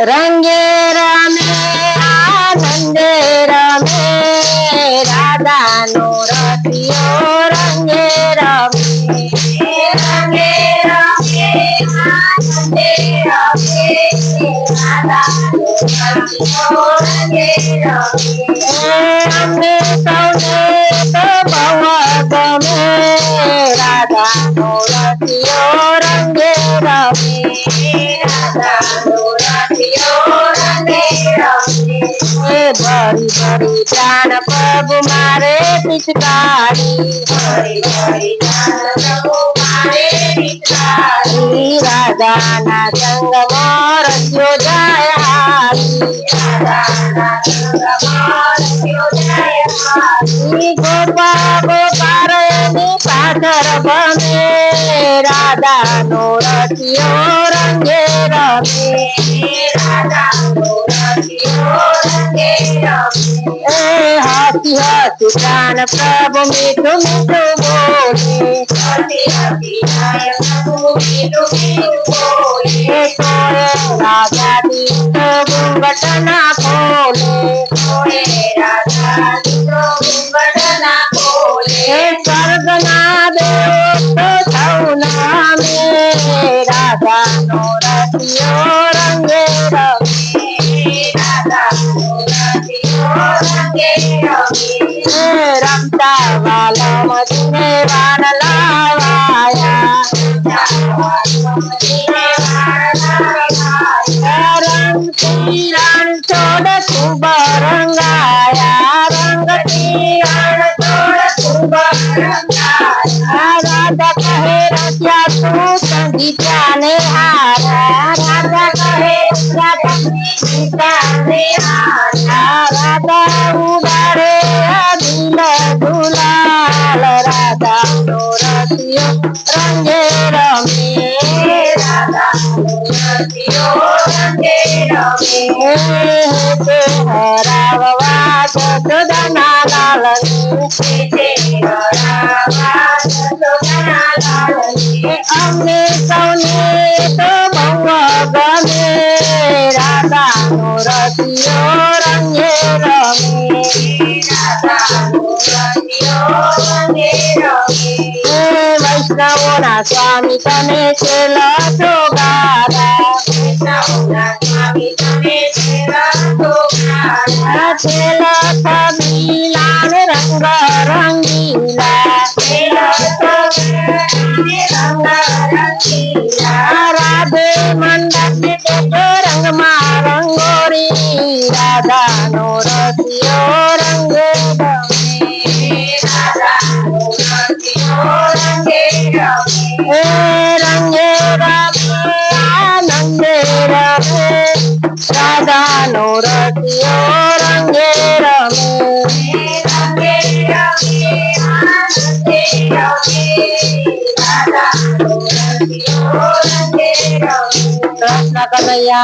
रंगे रमे आनंदे रमे राधा नो रतियो रंगे रमे रंगे रमे आनंदे रमे राधा नो रतियो रंगे रमे अम्मे सौने तो बहु गमे राधा नो रतियो रंगे रमे राधा नो रतियो रंगे रमे भरी भरी प्राण प्रभु मारे पिचकारी भरी भरी प्राण प्रभु मारे पिचकारी राधा ना संग रतियो जाय हारी राधा ना संग रतियो जाय हारी गोपा गोपार पाथर बने राधा नो रतियो रंगे रमे राधा नो रतियो रंगे रमे हाथी हाथी प्राण प्रभु मीठू मीठू बोले हाथी हाथी प्राण प्रभु मीठू मीठू बोले राधा दी तो घूंघट ना खोले राधा दी तो घूंघट ना खोले स्वर्ग ना देव तो छौना में राधा नो रतियो रंगे रमे राधा नो रतियो रंगे रमे रमता वाला मदीने वाण लावाया रंग तीरण छोड़ खूब रंगाया रंग तीरण छोड़ खूब रंगाया राधा कहे रतिया तू संगीता ने हारा राधा कहे रतिया संगीता ने हारा राधा उड़ारे दिल दुलाल राधा नो रतियो रंगे रमे राधा नो रतियो रंगे रमे ते हरावा जसोदना लालनी ते हरावा जसोदना लालनी अम्मे सौने तो बहु गमे राधा नो रतियो रंगे रमे राधा नो रतियो रंगे रमे वैष्णवना स्वामी तने चेला जोगारा वैष्णवना स्वामी तने चेला जोगारा चेला कबीला रंग रंगीला चेला रंग रंगीला राधे मंडप के रंग मारंगोरी राधा नो रतियो रंगे रमे राधा नो रतियो रंगे रमे रंगे रमे आनंदे रमे राधा नो रतियो रंगे रमे रंगे रमे आनंदे रमे राधा नो रतियो रंगे रमे कृष्ण कन्हैया